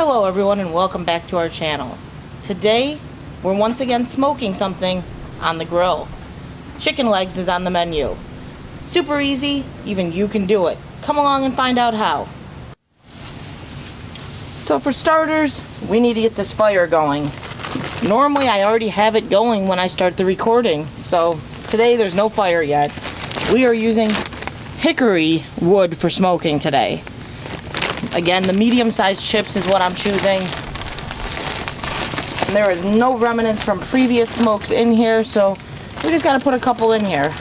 Hello everyone and welcome back to our channel. Today we're once again smoking something on the grill. Chicken legs is on the menu. Super easy, even you can do it. Come along and find out how. So for starters, we need to get this fire going. Normally I already have it going when I start the recording, so today there's no fire yet. We are using hickory wood for smoking today. Again, the medium-sized chips is what I'm choosing. And there is no remnants from previous smokes in here, so we just got to put a couple in here.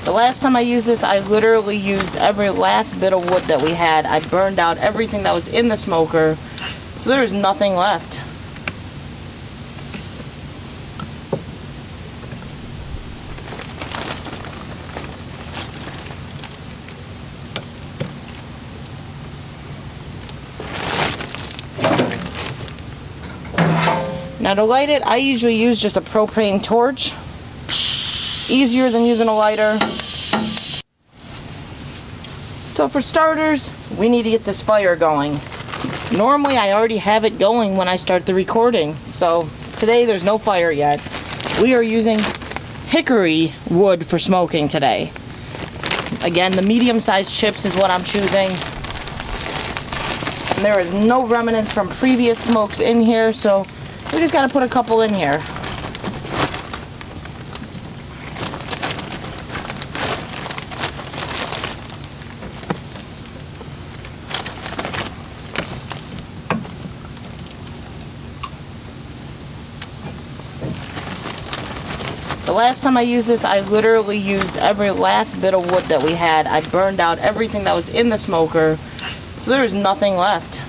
The last time I used this, I literally used every last bit of wood that we had. I burned out everything that was in the smoker, so there's nothing left. Now to light it, I usually use just a propane torch. Easier than using a lighter. So for starters, we need to get this fire going. Normally I already have it going when I start the recording, so today there's no fire yet. We are using hickory wood for smoking today. Again, the medium-sized chips is what I'm choosing. And there is no remnants from previous smokes in here, so we just got to put a couple in here. The last time I used this, I literally used every last bit of wood that we had. I burned out everything that was in the smoker, so there's nothing left.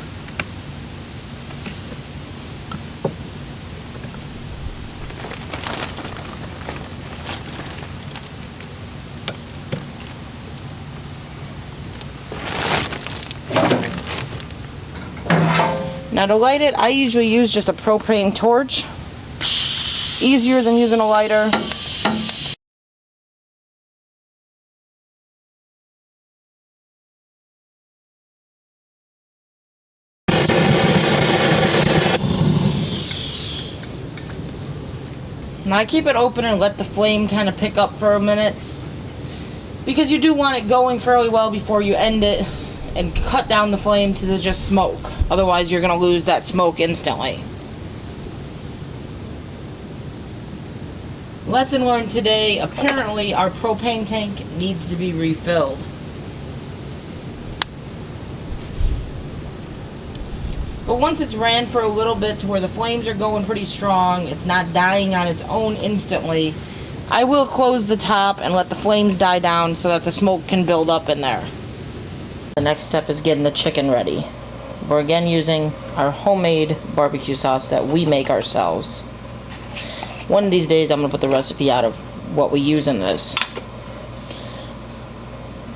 Now to light it, I usually use just a propane torch. Easier than using a lighter. Now I keep it open and let the flame kind of pick up for a minute, because you do want it going fairly well before you end it and cut down the flame to just smoke. Otherwise you're going to lose that smoke instantly. Lesson learned today, apparently our propane tank needs to be refilled. But once it's ran for a little bit to where the flames are going pretty strong, it's not dying on its own instantly, I will close the top and let the flames die down so that the smoke can build up in there. The next step is getting the chicken ready. We're again using our homemade barbecue sauce that we make ourselves. One of these days I'm going to put the recipe out of what we use in this.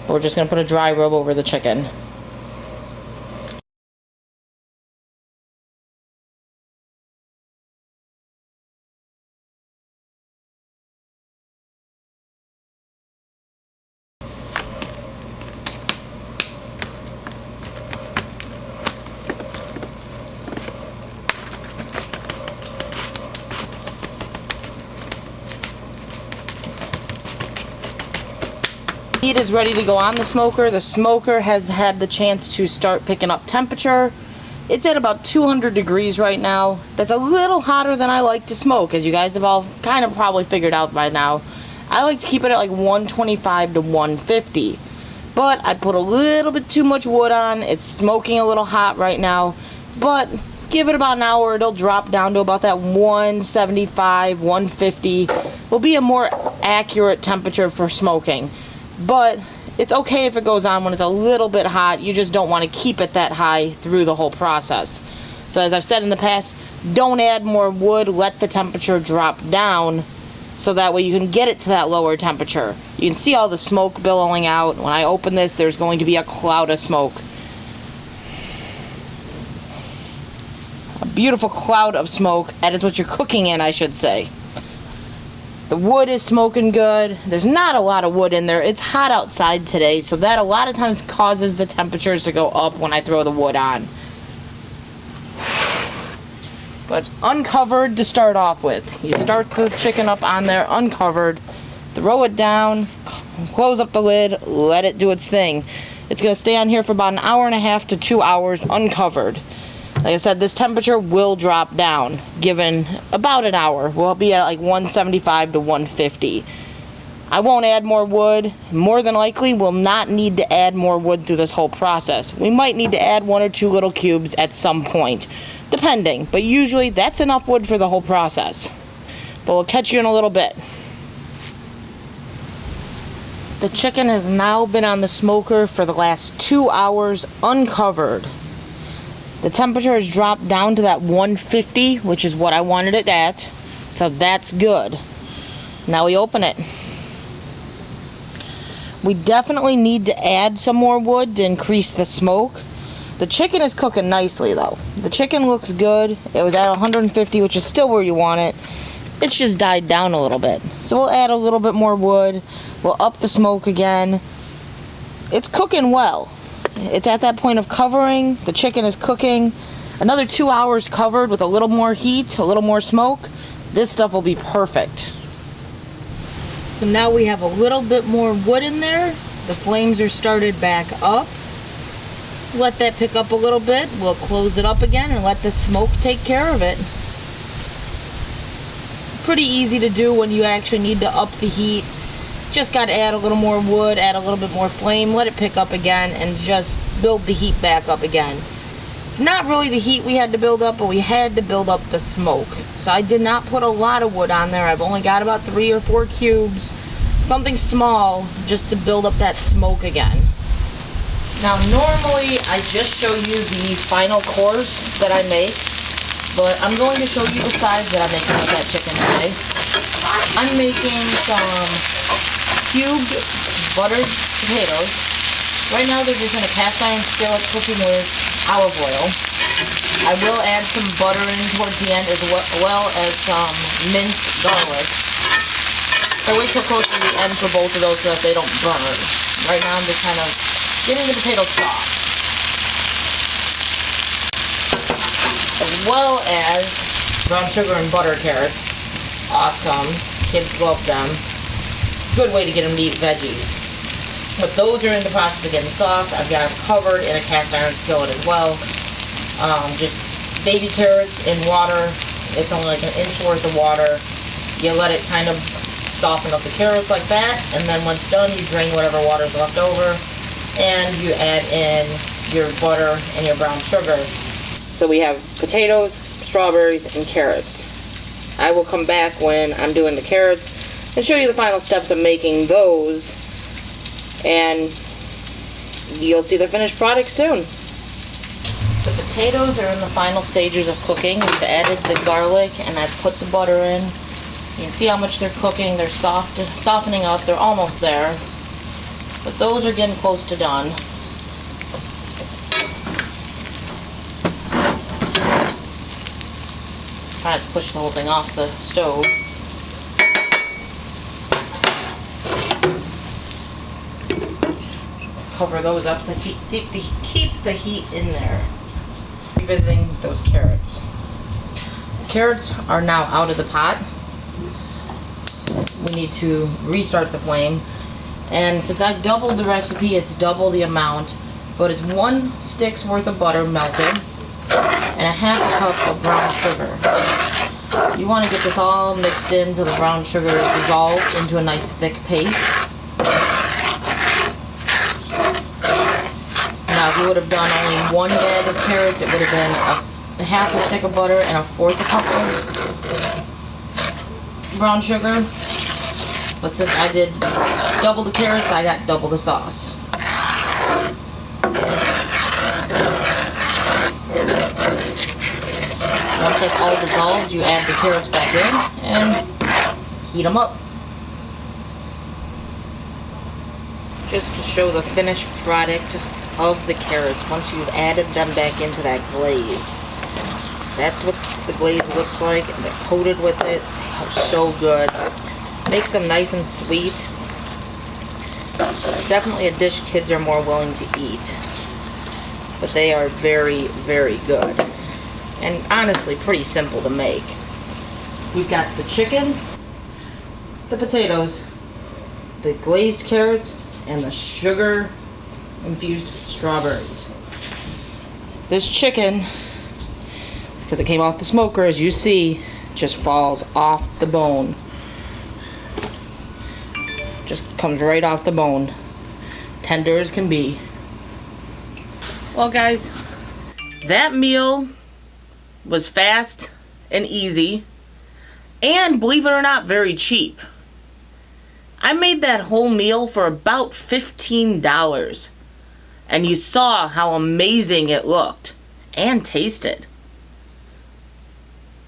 We're just going to put a dry rub over the chicken. Heat is ready to go on the smoker. The smoker has had the chance to start picking up temperature. It's at about 200 degrees right now. That's a little hotter than I like to smoke, as you guys have all kind of probably figured out by now. I like to keep it at like 125 to 150. But I put a little bit too much wood on. It's smoking a little hot right now. But give it about an hour, it'll drop down to about that 175, 150. Will be a more accurate temperature for smoking. But it's okay if it goes on when it's a little bit hot. You just don't want to keep it that high through the whole process. So as I've said in the past, don't add more wood. Let the temperature drop down so that way you can get it to that lower temperature. You can see all the smoke billowing out. When I open this, there's going to be a cloud of smoke. A beautiful cloud of smoke. That is what you're cooking in, I should say. The wood is smoking good. There's not a lot of wood in there. It's hot outside today, so that a lot of times causes the temperatures to go up when I throw the wood on. But uncovered to start off with. You start the chicken up on there uncovered, throw it down, close up the lid, let it do its thing. It's going to stay on here for about an hour and a half to 2 hours uncovered. Like I said, this temperature will drop down given about an hour. We'll be at like 175 to 150. I won't add more wood. More than likely, we'll not need to add more wood through this whole process. We might need to add 1 or 2 little cubes at some point, depending. But usually, that's enough wood for the whole process. But we'll catch you in a little bit. The chicken has now been on the smoker for the last 2 hours uncovered. The temperature has dropped down to that 150, which is what I wanted it at. So that's good. Now we open it. We definitely need to add some more wood to increase the smoke. The chicken is cooking nicely though. The chicken looks good. It was at 150, which is still where you want it. It's just died down a little bit. So we'll add a little bit more wood. We'll up the smoke again. It's cooking well. It's at that point of covering. The chicken is cooking. Another 2 hours covered with a little more heat, a little more smoke. This stuff will be perfect. So now we have a little bit more wood in there. The flames are started back up. Let that pick up a little bit. We'll close it up again and let the smoke take care of it. Pretty easy to do when you actually need to up the heat. Just got to add a little more wood, add a little bit more flame, let it pick up again, and just build the heat back up again. It's not really the heat we had to build up, but we had to build up the smoke. So I did not put a lot of wood on there. I've only got about 3 or 4 cubes, something small, just to build up that smoke again. Now normally I just show you the final course that I make, but I'm going to show you the sides that I'm making with that chicken today. I'm making some cubed buttered potatoes. Right now they're just in a cast iron skillet cooking with olive oil. I will add some butter in towards the end as well as some minced garlic. I wait till close to the end for both of those so that they don't burn. Right now I'm just kind of getting the potatoes soft. As well as brown sugar and butter carrots. Awesome. Kids love them. Good way to get them to eat veggies. But those are in the process of getting soft. I've got them covered in a cast iron skillet as well. Just baby carrots in water. It's only like 1 inch worth of water. You let it kind of soften up the carrots like that, and then when it's done, you drain whatever water's left over, and you add in your butter and your brown sugar. So we have potatoes, strawberries, and carrots. I will come back when I'm doing the carrots and show you the final steps of making those, and you'll see the finished product soon. The potatoes are in the final stages of cooking. We've added the garlic and I've put the butter in. You can see how much they're cooking. They're softening up. They're almost there, but those are getting close to done. I had to push the whole thing off the stove. Cover those up to keep the heat in there. Revisiting those carrots. The carrots are now out of the pot. We need to restart the flame. And since I doubled the recipe, it's double the amount, but it's 1 stick's worth of butter melted and a 1/2 cup of brown sugar. You want to get this all mixed in so the brown sugar is dissolved into a nice thick paste. Now, if you would have done only 1 bag of carrots, it would have been a 1/2 stick of butter and a 1/4 cup of brown sugar. But since I did double the carrots, I got double the sauce. Once that's all dissolved, you add the carrots back in and heat them up. Just to show the finished product of the carrots once you've added them back into that glaze. That's what the glaze looks like, and they're coated with it. They are so good. Makes them nice and sweet. Definitely a dish kids are more willing to eat. But they are very, very good. And honestly, pretty simple to make. We've got the chicken, the potatoes, the glazed carrots, and the sugar infused strawberries. This chicken, because it came off the smoker, as you see, just falls off the bone. Just comes right off the bone. Tender as can be. Well, guys, that meal was fast and easy, and believe it or not, very cheap. I made that whole meal for about $15, and you saw how amazing it looked and tasted.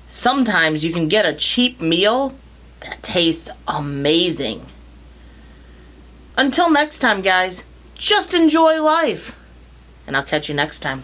Sometimes you can get a cheap meal that tastes amazing. Until next time, guys, just enjoy life. And I'll catch you next time.